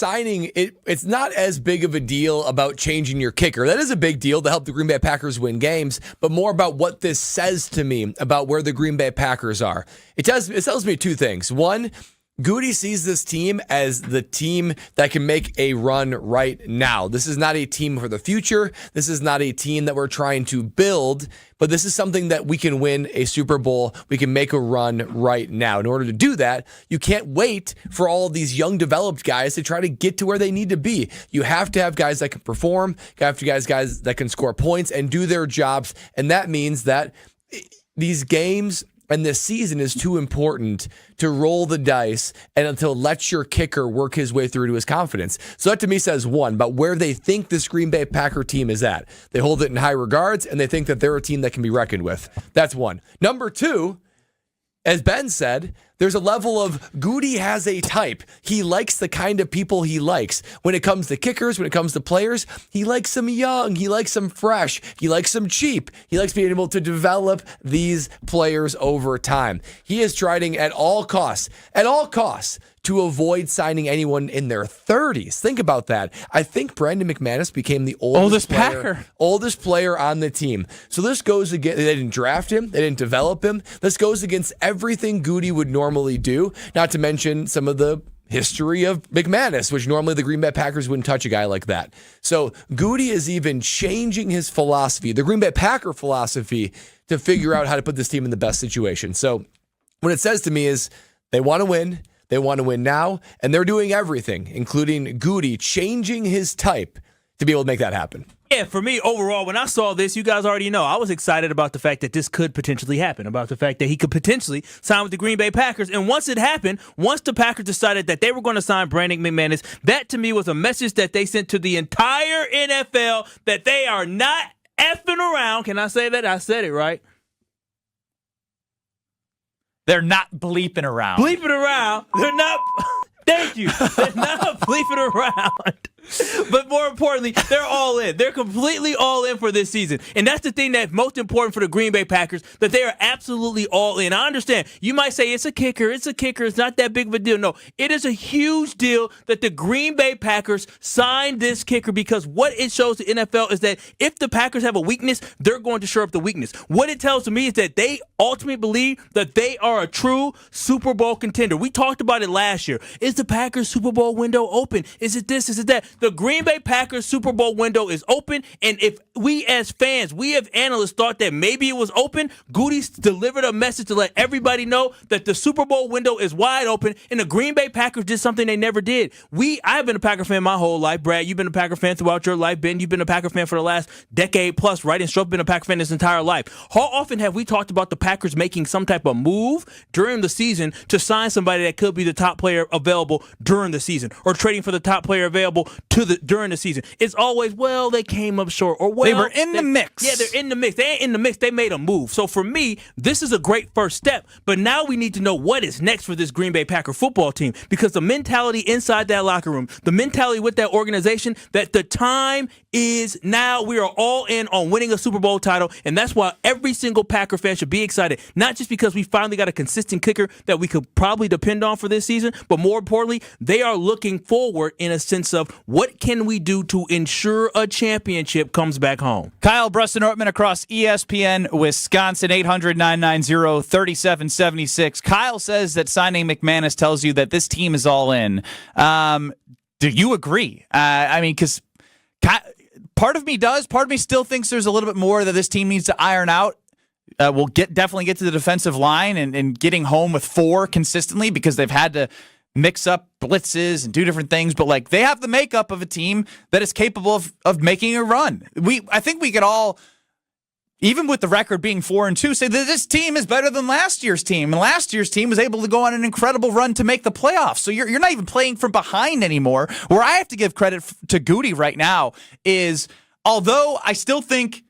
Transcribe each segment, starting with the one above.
signing, it's not as big of a deal about changing your kicker. That is a big deal to help the Green Bay Packers win games, but more about what this says to me about where the Green Bay Packers are. It tells me two things. One, 𝙆𝙍 sees this team as the team that can make a run right now. This is not a team for the future. This is not a team that we're trying to build, but this is something that we can win a Super Bowl. We can make a run right now. In order to do that, you can't wait for all of these young developed guys to try to get to where they need to be. You have to have guys that can perform, you have to have guys that can score points and do their jobs, and that means that these games and this season is too important to roll the dice and to let your kicker work his way through to his confidence. So that to me says one, about where they think this Green Bay Packer team is at. They hold it in high regards, and they think that they're a team that can be reckoned with. That's one. Number two, as Ben said, there's a level of 𝙆𝙍 has a type. He likes the kind of people he likes. When it comes to kickers, when it comes to players, he likes them young. He likes them fresh. He likes them cheap. He likes being able to develop these players over time. He is trying at all costs, to avoid signing anyone in their 30s. Think about that. I think Brandon McManus became the oldest player on the team. So this goes against, they didn't draft him, they didn't develop him. This goes against everything 𝙆𝙍 would normally do, not to mention some of the history of McManus, which normally the Green Bay Packers wouldn't touch a guy like that. So 𝙆𝙍 is even changing his philosophy, the Green Bay Packer philosophy, to figure out how to put this team in the best situation. So what it says to me is they want to win. They want to win now, and they're doing everything, including 𝙆𝙍 changing his type to be able to make that happen. Yeah, for me, overall, when I saw this, you guys already know, I was excited about the fact that this could potentially happen, about the fact that he could potentially sign with the Green Bay Packers. And once it happened, once the Packers decided that they were going to sign Brandon McManus, that to me was a message that they sent to the entire NFL that they are not effing around. Can I say that? I said it right. They're not bleeping around. Bleeping around. They're not. Thank you. They're not bleeping around. But more importantly, they're all in. They're completely all in for this season. And that's the thing that's most important for the Green Bay Packers, that they are absolutely all in. I understand. You might say it's a kicker. It's not that big of a deal. No, it is a huge deal that the Green Bay Packers signed this kicker, because what it shows the NFL is that if the Packers have a weakness, they're going to shore up the weakness. What it tells me is that they ultimately believe that they are a true Super Bowl contender. We talked about it last year. Is the Packers Super Bowl window open? Is it this? Is it that? The Green Bay Packers Super Bowl window is open, and if we as fans, we as analysts thought that maybe it was open, 𝙆𝙍 delivered a message to let everybody know that the Super Bowl window is wide open, and the Green Bay Packers did something they never did. I've been a Packer fan my whole life. Brad, you've been a Packer fan throughout your life. Ben, you've been a Packer fan for the last decade plus, right? And Stroke been a Packer fan his entire life. How often have we talked about the Packers making some type of move during the season to sign somebody that could be the top player available during the season, or trading for the top player available during the season? It's always, well, they came up short, or well, they were in the mix. Yeah, they're in the mix. They ain't in the mix. They made a move. So for me, this is a great first step. But now we need to know what is next for this Green Bay Packer football team, because the mentality inside that locker room, the mentality with that organization, that the time is now. We are all in on winning a Super Bowl title, and that's why every single Packer fan should be excited, not just because we finally got a consistent kicker that we could probably depend on for this season, but more importantly, they are looking forward in a sense of what can we do to ensure a championship comes back home. Kyle, Brust, and Nortman across ESPN Wisconsin, 800-990-3776. Kyle says that signing McManus tells you that this team is all in. Do you agree? I mean, because part of me does. Part of me still thinks there's a little bit more that this team needs to iron out. We'll definitely get to the defensive line and getting home with 4 consistently, because they've had to mix up blitzes and do different things, but like they have the makeup of a team that is capable of making a run. I think we could all, even with the record being 4-2, say that this team is better than last year's team, and last year's team was able to go on an incredible run to make the playoffs. So you're not even playing from behind anymore. Where I have to give credit to 𝙆𝙍 right now is, although I still think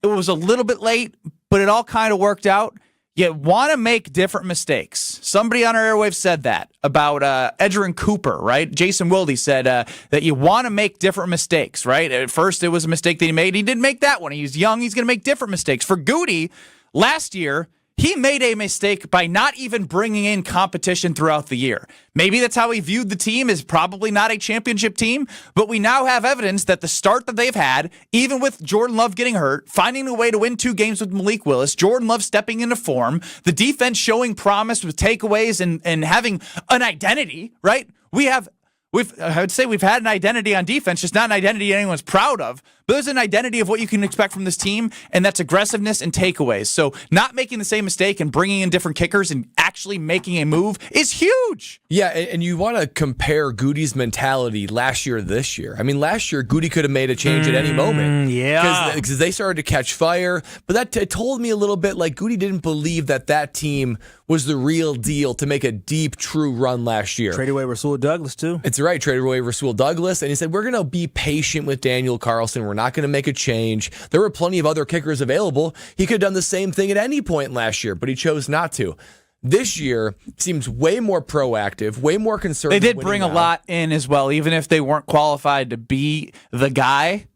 it was a little bit late, but it all kind of worked out. You want to make different mistakes. Somebody on our airwaves said that about Edgerrin Cooper, right? Jason Wilde said that you want to make different mistakes, right? At first, it was a mistake that he made. He didn't make that one. He was young. He's going to make different mistakes. For 𝙆𝙍, last year, he made a mistake by not even bringing in competition throughout the year. Maybe that's how he viewed the team, is probably not a championship team, but we now have evidence that the start that they've had, even with Jordan Love getting hurt, finding a way to win 2 games with Malik Willis, Jordan Love stepping into form, the defense showing promise with takeaways and having an identity, right? I would say we've had an identity on defense, just not an identity anyone's proud of. But there's an identity of what you can expect from this team, and that's aggressiveness and takeaways. So not making the same mistake and bringing in different kickers and actually making a move is huge. Yeah, and you want to compare Gung mentality last year to this year. I mean, last year, Gung could have made a change at any moment. Yeah. Because they started to catch fire. But that told me a little bit like Gung didn't believe that team was the real deal to make a deep, true run last year. Traded away Rasul Douglas, too. It's right, traded away Rasul Douglas. And he said, we're going to be patient with Daniel Carlson. We're not going to make a change. There were plenty of other kickers available. He could have done the same thing at any point last year, but he chose not to. This year seems way more proactive, way more concerned. They did bring a lot in as well, even if they weren't qualified to be the guy.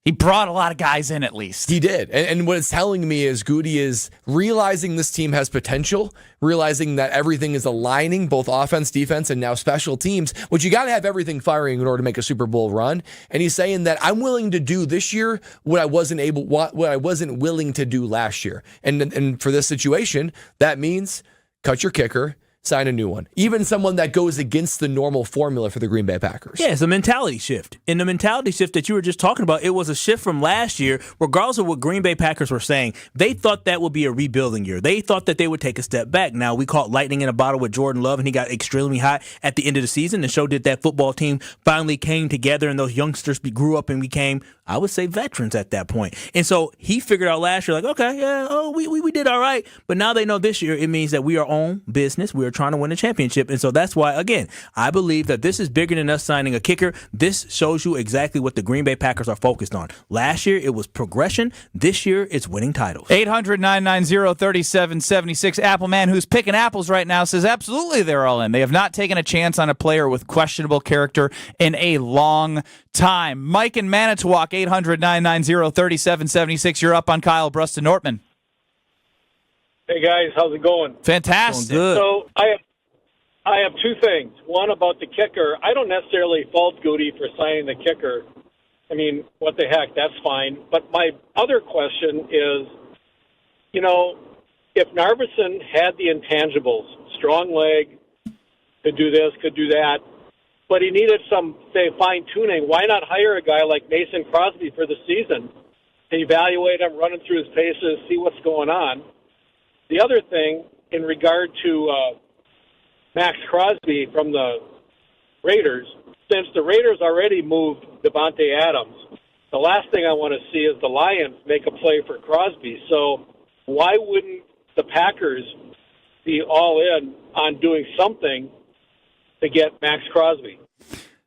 He brought a lot of guys in at least. He did. And what it's telling me is Gung is realizing this team has potential, realizing that everything is aligning, both offense, defense, and now special teams, which you got to have everything firing in order to make a Super Bowl run. And he's saying that I'm willing to do this year what I wasn't willing to do last year. And for this situation, that means cut your kicker, sign a new one. Even someone that goes against the normal formula for the Green Bay Packers. Yeah, it's a mentality shift. And the mentality shift that you were just talking about, it was a shift from last year, regardless of what Green Bay Packers were saying. They thought that would be a rebuilding year. They thought that they would take a step back. Now, we caught lightning in a bottle with Jordan Love, and he got extremely hot at the end of the season. The show did that football team finally came together, and those youngsters grew up and became, I would say, veterans at that point. And so he figured out last year, like, okay, yeah, we did all right. But now they know this year it means that we are on business. We are trying to win a championship. And so that's why, again, I believe that this is bigger than us signing a kicker. This shows you exactly what the Green Bay Packers are focused on. Last year, it was progression. This year, it's winning titles. 800-990-3776. Appleman, who's picking apples right now, says absolutely they're all in. They have not taken a chance on a player with questionable character in a long time. Mike in Manitowoc, 800-990-3776. You're up on Kyle, Brust, and Nortman. Hey, guys. How's it going? Fantastic. Going good. So I have 2 things. One about the kicker. I don't necessarily fault Gung for signing the kicker. I mean, what the heck, that's fine. But my other question is, if Narveson had the intangibles, strong leg, could do this, could do that, but he needed some, say, fine-tuning, why not hire a guy like Mason Crosby for the season to evaluate him, run him through his paces, see what's going on? The other thing, in regard to Max Crosby from the Raiders, since the Raiders already moved Davante Adams, the last thing I want to see is the Lions make a play for Crosby. So why wouldn't the Packers be all in on doing something to get Max Crosby?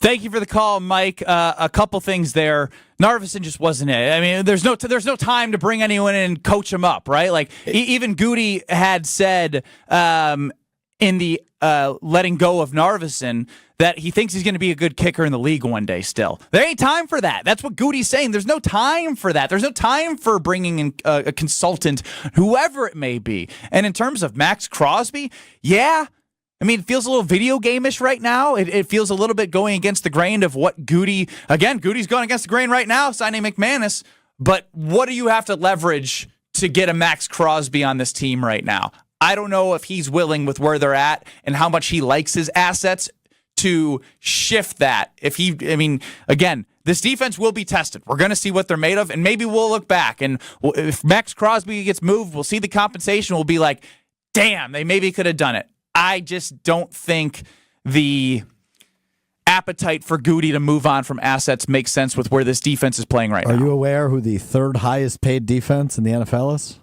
Thank you for the call, Mike. A couple things there. Narveson just wasn't it. I mean, there's no time to bring anyone in and coach him up, right? Like even Gung had said in the letting go of Narveson that he thinks he's going to be a good kicker in the league one day still. There ain't time for that. That's what Goody's saying. There's no time for that. There's no time for bringing in a consultant, whoever it may be. And in terms of Max Crosby, yeah, I mean, it feels a little video game-ish right now. It feels a little bit going against the grain of what Gung... Again, Goody's going against the grain right now, signing McManus. But what do you have to leverage to get a Max Crosby on this team right now? I don't know if he's willing with where they're at and how much he likes his assets to shift that. Again, this defense will be tested. We're going to see what they're made of, and maybe we'll look back. And if Max Crosby gets moved, we'll see the compensation. We'll be like, damn, they maybe could have done it. I just don't think the appetite for Gung to move on from assets makes sense with where this defense is playing right now. Are you aware who the 3rd highest paid defense in the NFL is?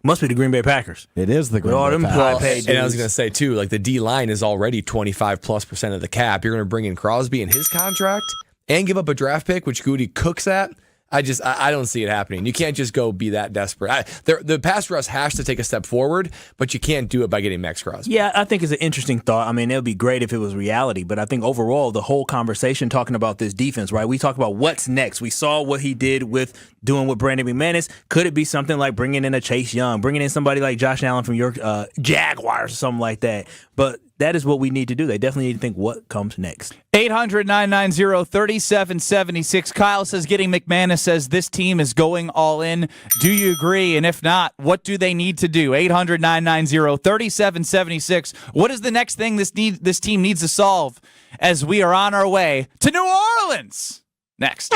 Must be the Green Bay Packers. It is the Green Bay Packers. And I was going to say, too, like the D-line is already 25+% of the cap. You're going to bring in Crosby and his contract and give up a draft pick, which Gung cooks at. I don't see it happening. You can't just go be that desperate. The pass rush has to take a step forward, but you can't do it by getting Max Crosby. Yeah, I think it's an interesting thought. I mean, it would be great if it was reality, but I think overall the whole conversation talking about this defense, right? We talk about what's next. We saw what he did with doing with Brandon McManus. Could it be something like bringing in a Chase Young, bringing in somebody like Josh Allen from your Jaguars or something like that? But that is what we need to do. They definitely need to think what comes next. 800-990-3776. Kyle says getting McManus says this team is going all in. Do you agree? And if not, what do they need to do? 800-990-3776. What is the next thing this team needs to solve as we are on our way to New Orleans? Next.